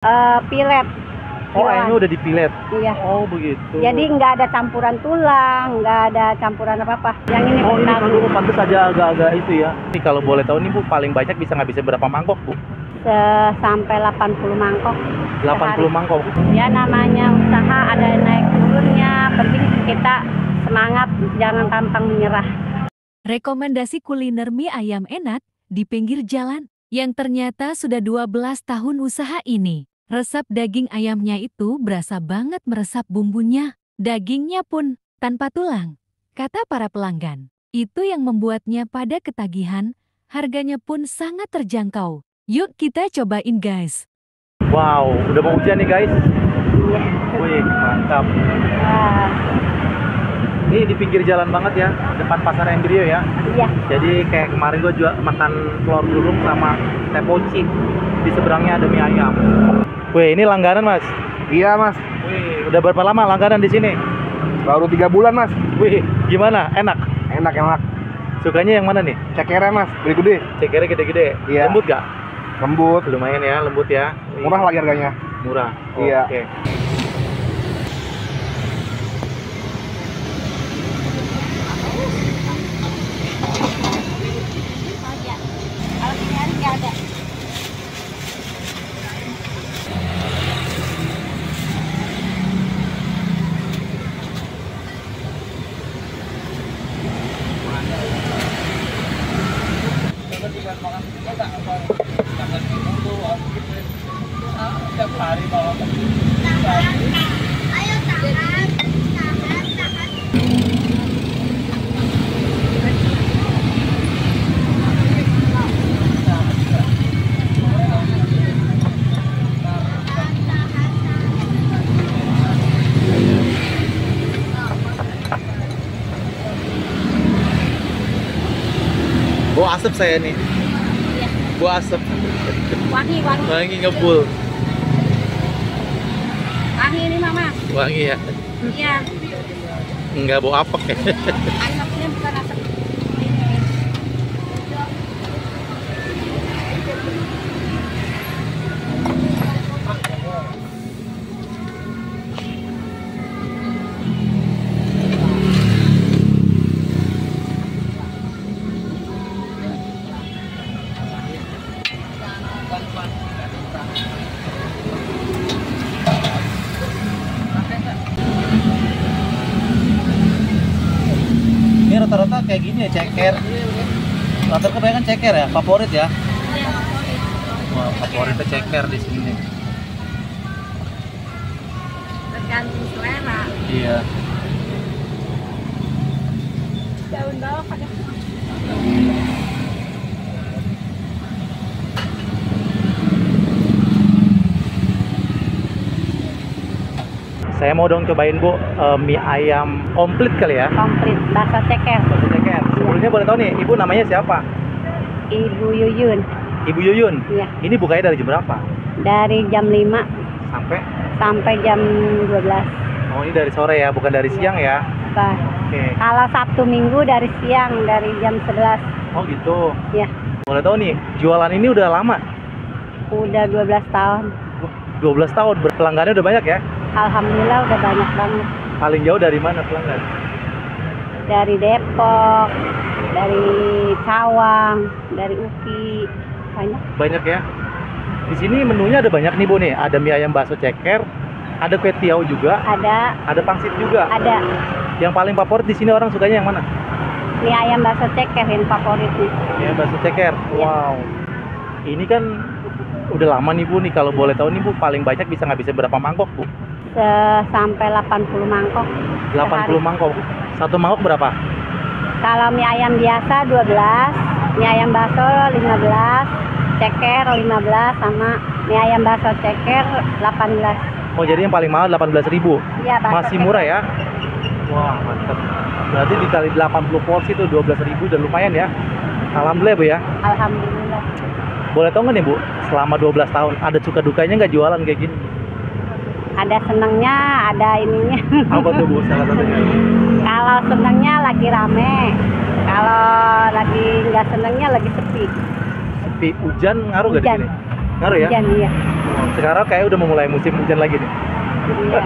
Pilet. Oh, ayamnya udah dipilet. Iya. Oh, begitu. Jadi nggak ada campuran tulang, nggak ada campuran apa-apa. Yang ini Oh, ini tahu. kalau pantas aja agak-agak itu ya. Ini kalau boleh tahu nih Bu, paling banyak bisa ngabisin berapa mangkok Bu? Sampai 80 mangkok. 80 sehari. mangkok. Ya namanya usaha ada naik turunnya, penting kita semangat, jangan pantang menyerah. Rekomendasi kuliner mie ayam enak di pinggir jalan yang ternyata sudah 12 tahun usaha ini. Resep daging ayamnya itu berasa banget meresap bumbunya. Dagingnya pun tanpa tulang, kata para pelanggan. Itu yang membuatnya pada ketagihan, harganya pun sangat terjangkau. Yuk kita cobain guys. Wow, udah mau hujan nih guys. Iya. Wih, mantap. Wah, Ini di pinggir jalan banget ya, depan pasar Embrio ya. iya. Jadi kayak kemarin gue juga makan telur gulung sama teh poci. Di seberangnya ada mie ayam. Wih, ini langganan Mas. Iya mas, Wih, udah berapa lama langganan di sini? baru 3 bulan mas. Wih, gimana? Enak? Enak. Sukanya yang mana nih? Cekernya mas, beli gede. Cekernya gede-gede. Iya. Lembut gak? Lembut, Lumayan ya, lembut ya. murah lagi harganya. Murah. Iya. Oke. Kalau ini hari nggak ada. Bawa asap saya nih. Iya. Bawa asap. Wangi. Wangi ngebul. Wangi ini mama. Wangi ya. Iya. Enggak bau apek ya. Asapnya bukan asap ini. Ini rata-rata kayak gini ya, ceker. Rata-rata kebanyakan ceker ya, favorit ya. Iya. Wah, favoritnya ceker di sini nih. Tergantung selera. Iya. Daun bawang pakai. Saya mau dong cobain Bu, mie ayam komplit kali ya. Komplit bakso ceker. Bakso ceker. Sebelumnya boleh tahu nih, Ibu namanya siapa? Ibu Yuyun. Ibu Yuyun. Iya. Ini bukanya dari jam berapa? Dari jam 5 Sampai? sampai jam 12. Oh, ini dari sore ya, bukan dari siang ya. Bah. Oke. Kalau Sabtu Minggu dari siang, dari jam 11. Oh gitu. Ya, Boleh tahu nih, jualan ini udah lama? udah 12 tahun. 12 tahun, pelanggannya udah banyak ya? Alhamdulillah udah banyak banget. Paling jauh dari mana pelanggan? Dari Depok, dari Cawang, dari Uki, banyak. Banyak ya? Di sini menunya ada banyak nih Bu nih. Ada mie ayam bakso ceker, ada kue tiaw juga, Ada, pangsit juga. ada Yang paling favorit di sini orang sukanya yang mana? mie ayam bakso ceker yang favoritnya. Mie ayam bakso ceker. Iya. Wow. Ini kan udah lama nih Bu nih. Kalau boleh tahu nih Bu, paling banyak bisa ngabisin berapa mangkok Bu? Sampai 80 mangkok. 80 sehari. mangkok. Satu mangkok berapa? Kalau mie ayam biasa 12, mie ayam bakso 15, ceker 15, sama mie ayam bakso ceker 18. Oh, jadi yang paling mahal 18.000. Iya, bakso Masih ceker. murah ya? Wah, mantap. Berarti dikali 80 porsi itu 12.000 udah lumayan ya. Alhamdulillah Bu ya. Alhamdulillah. Boleh tahu nggak nih Bu, selama 12 tahun ada suka dukanya nggak jualan kayak gini? Ada senengnya, ada ininya. Apa tuh Bu salah satunya? Kalau senengnya lagi rame, kalau lagi nggak senengnya lagi sepi. Sepi, hujan ngaruh nggak di Hujan. sini? Ngaruh ya? Hujan, iya. Sekarang kayak udah mulai musim hujan lagi nih. Iya.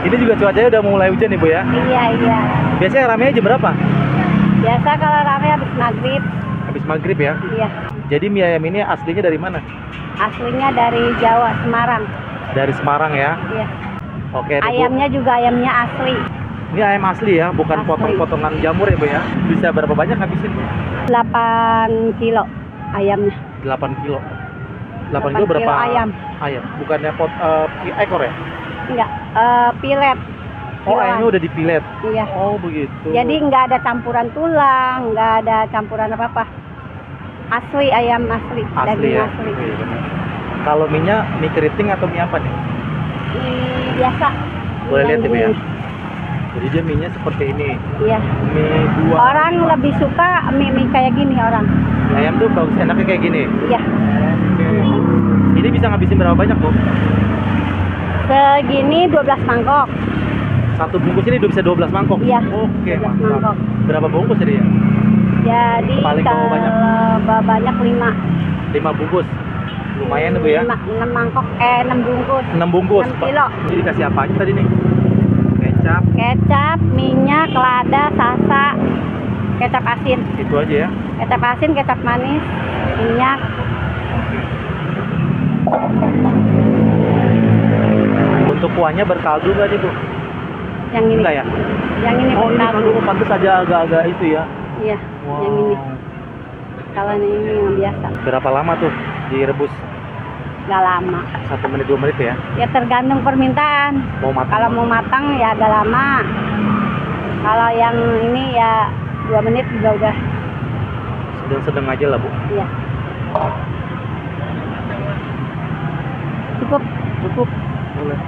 Ini juga cuacanya udah mulai hujan nih Bu ya. Iya, iya. Biasanya ramenya jam berapa? Biasa kalau rame habis maghrib. Habis maghrib ya. Iya. Jadi mie ayam ini aslinya dari mana? Aslinya dari Jawa, Semarang. Dari Semarang ya. Iya. Oke. nih, Bu. Ayamnya juga ayamnya asli. Ini ayam asli ya, bukan Asli. potong-potongan jamur ya Bu ya. Bisa berapa banyak habisin Bu? 8 kilo ayamnya. 8 kilo. 8 8 kilo berapa? kilo ayam. Ayam. Bukannya ekor ya? Enggak, pilet. Oh, Kiloan. ayamnya udah dipilet. Iya. Oh, begitu. Jadi nggak ada campuran tulang, nggak ada campuran apa-apa. Asli ayam asli, asli daging ya. asli. Iya, benar. Kalau mie-nya mie keriting atau mie apa nih? Biasa. Boleh lihat Yang ya Bu ya. gini. Jadi dia mie-nya seperti ini. Iya. Mie dua. Orang lebih suka mie kayak gini orang. Mie ayam tuh bagus enaknya kayak gini. Iya. Oke. Ini bisa ngabisin berapa banyak Bu? Segini 12 mangkok. Satu bungkus ini bisa 12 mangkok. Iya. Oke, 12 mantap. mangkok. Berapa bungkus jadi ya? Jadi Paling kalau banyak? banyak 5. 5 bungkus. Lumayan Bu ya. 6 mangkok, 6 bungkus. 6 bungkus. 6 kilo. Jadi dikasih apa aja tadi nih? Kecap. Kecap, minyak, lada, sasa, kecap asin. Itu aja ya. Kecap asin, kecap manis, minyak. Untuk kuahnya berkaldu nggak nih Bu? Yang ini. Enggak ya? Yang ini Oh, ini berkaldu. kaldu pantas aja agak-agak itu ya. Iya, Wow. yang ini. Kalau ini yang biasa, Berapa lama tuh direbus? nggak lama. 1 menit 2 menit ya? Ya tergantung permintaan. Mau matang? Kalau mau matang ya agak lama. Kalau yang ini ya 2 menit juga udah. Sedang-sedang aja lah Bu. Iya. Cukup. Cukup. Boleh.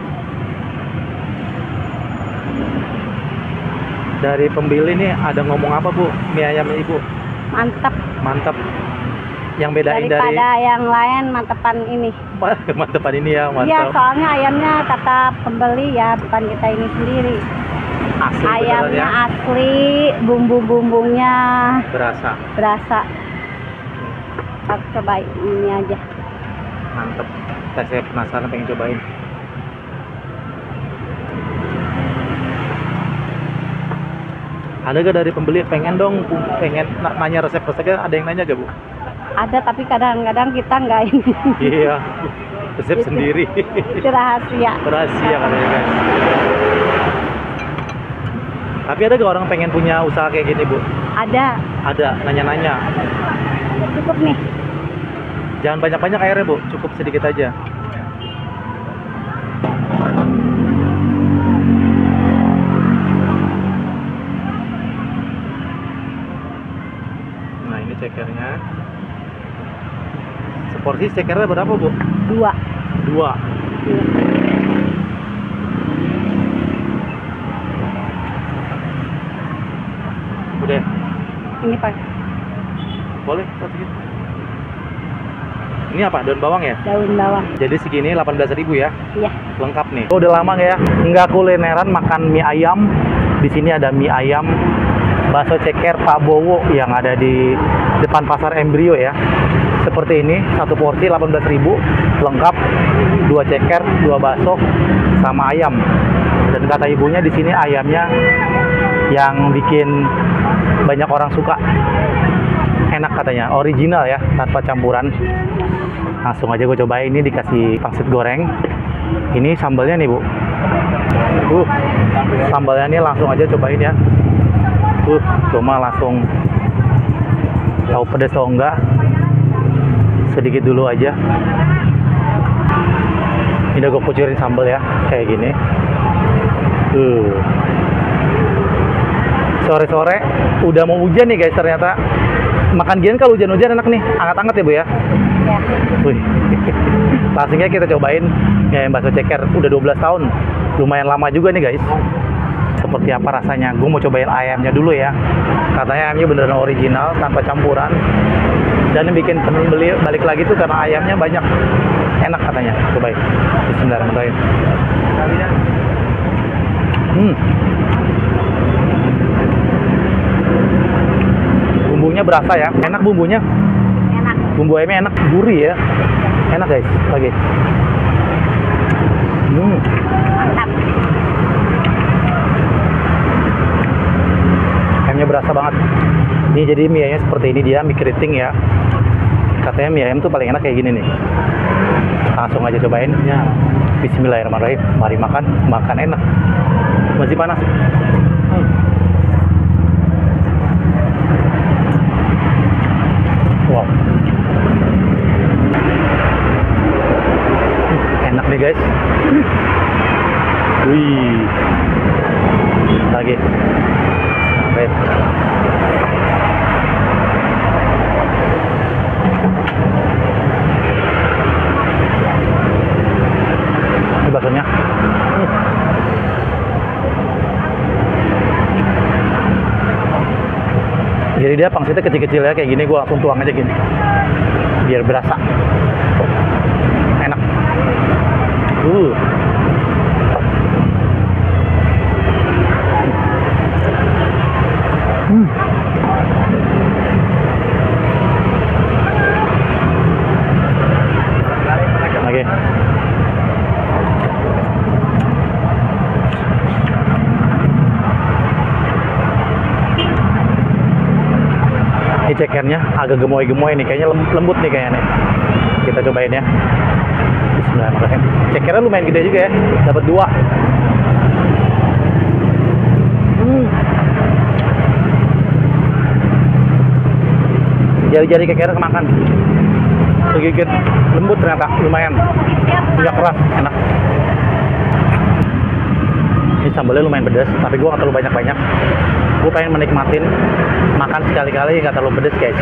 Dari pembeli nih ada ngomong apa Bu? Mie ayamnya Ibu? Mantap. Mantap. Yang bedain Daripada yang lain mantepan ini. dari mantepan ini ya, Iya, mantap. soalnya ayamnya kata pembeli ya, bukan kita ini sendiri. Asli Ayamnya beneran ya. asli, bumbu-bumbunya Berasa. berasa. Aku cobain ini aja. Mantap. Saya penasaran pengen cobain. Ada gak dari pembeli pengen dong, pengen nanya resep-resepnya, ada yang nanya gak Bu? Ada, tapi kadang-kadang kita nggak ini. Iya, resep Itu. sendiri. Itu rahasia. Rahasia katanya guys. Tapi ada gak orang pengen punya usaha kayak gini Bu? Ada. Ada, nanya-nanya. Cukup nih. Jangan banyak-banyak airnya Bu, cukup sedikit aja. Nah ini cekernya. Seporsi cekernya berapa Bu? 2. 2. Iya. Udah, Ini Pak, boleh masukin. Ini apa? Daun bawang ya? daun bawang. Jadi segini 18.000 ya? Iya. Lengkap nih. Oh, udah lama nggak ya nggak kulineran makan mie ayam. Di sini ada mie ayam bakso ceker Pak Bowo yang ada di depan pasar Embrio ya. Seperti ini, satu porsi 18.000, lengkap 2 ceker, 2 bakso sama ayam. Dan kata ibunya di sini ayamnya yang bikin banyak orang suka. Enak katanya, original ya, tanpa campuran. Langsung aja gue cobain, ini dikasih pangsit goreng. Ini sambalnya nih Bu. Sambalnya nih langsung aja cobain ya. Cuma langsung tahu pedas atau enggak. Sedikit dulu aja. Ini udah gue kucurin sambal ya, kayak gini. Sore-sore udah mau hujan nih guys ternyata. Makan gini kalau hujan-hujan enak nih, hangat-hangat ya Bu ya. Ya. Wih. Langsungnya kita cobain ya bakso ceker, udah 12 tahun. Lumayan lama juga nih guys. Seperti apa rasanya? Gue mau cobain ayamnya dulu ya. Katanya ayamnya beneran original, tanpa campuran. Dan yang bikin pembeli balik lagi tuh karena ayamnya banyak. Enak katanya. Cobain. Bismillahirrahmanirrahim. Bumbunya berasa ya. Enak bumbunya. Enak. Bumbu ayamnya enak, gurih ya. Enak guys, lagi. Mantap. Ayamnya berasa banget. Ini jadi mie ayamnya seperti ini, dia mie keriting ya. Katanya mie ayam tuh paling enak kayak gini nih. Langsung aja cobain. Ya. Bismillahirrahmanirrahim. Mari makan, makan enak. Masih panas. Wow. Enak nih guys. Wih. Lagi. Sampai. Ini baksonya. Jadi dia pangsitnya kecil-kecil ya, kayak gini. Gue langsung tuang aja gini biar berasa. Enak. Lagi. Ini cekernya agak gemoy-gemoy nih, kayaknya lembut nih kayaknya nih. Kita cobain ya. Bismillahirrahmanirrahim. Cekernya lumayan gede juga ya, dapat 2. Jari-jari cekernya kemakan. Segigit lembut ternyata, lumayan. Nggak keras, enak. Ini sambalnya lumayan pedas, tapi gue nggak terlalu banyak-banyak. Gue pengen menikmatin makan sekali-kali nggak terlalu pedas guys.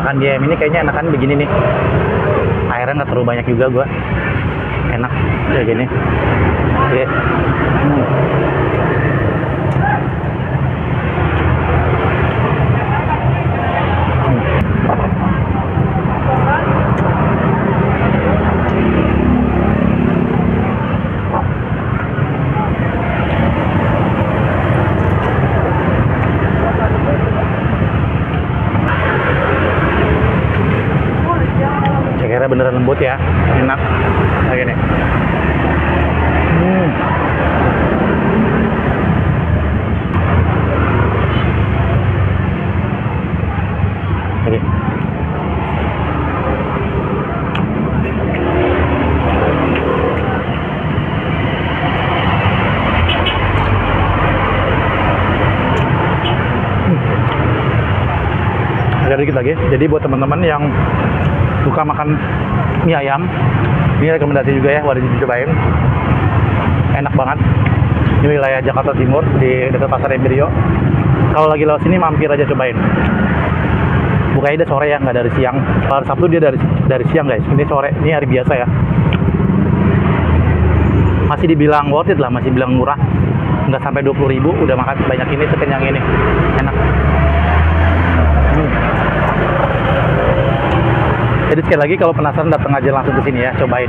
Makan di ayam ini kayaknya enakan begini nih. Airnya nggak terlalu banyak juga gue. Enak kayak gini. Oke. Cekernya beneran lembut ya, enak kayak gini. Oke. Ada dikit lagi. Jadi buat teman-teman yang suka makan mie ayam, ini rekomendasi juga ya, wajib dicobain. Enak banget. Ini wilayah Jakarta Timur di dekat Pasar Embrio. Kalau lagi lewat sini mampir aja cobain. Bukanya dia sore ya, nggak dari siang. Kalau Sabtu dia dari siang guys. Ini sore, ini hari biasa ya. Masih dibilang worth it lah, masih bilang murah. Nggak sampai 20.000 udah makan banyak ini, sekenyang ini. Enak. Jadi sekali lagi kalau penasaran datang aja langsung ke sini ya, cobain.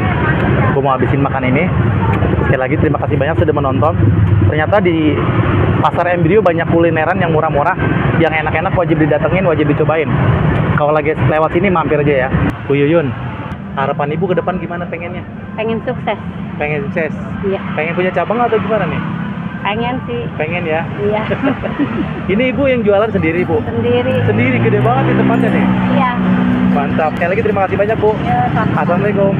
Gue mau habisin makan ini. Sekali lagi terima kasih banyak sudah menonton. Ternyata di Pasar Embrio banyak kulineran yang murah-murah, yang enak-enak, wajib didatengin, wajib dicobain. Kalau lagi lewat sini mampir aja ya. Bu Yuyun, harapan ibu ke depan gimana pengennya? Pengen sukses. Pengen sukses? Iya. Pengen punya cabang atau gimana nih? Pengen sih. Pengen ya? Iya. Ini ibu yang jualan sendiri bu? Sendiri. Sendiri, gede banget di tempatnya nih. Iya. Mantap. Sekali lagi terima kasih banyak bu. Ya, sama. Assalamualaikum.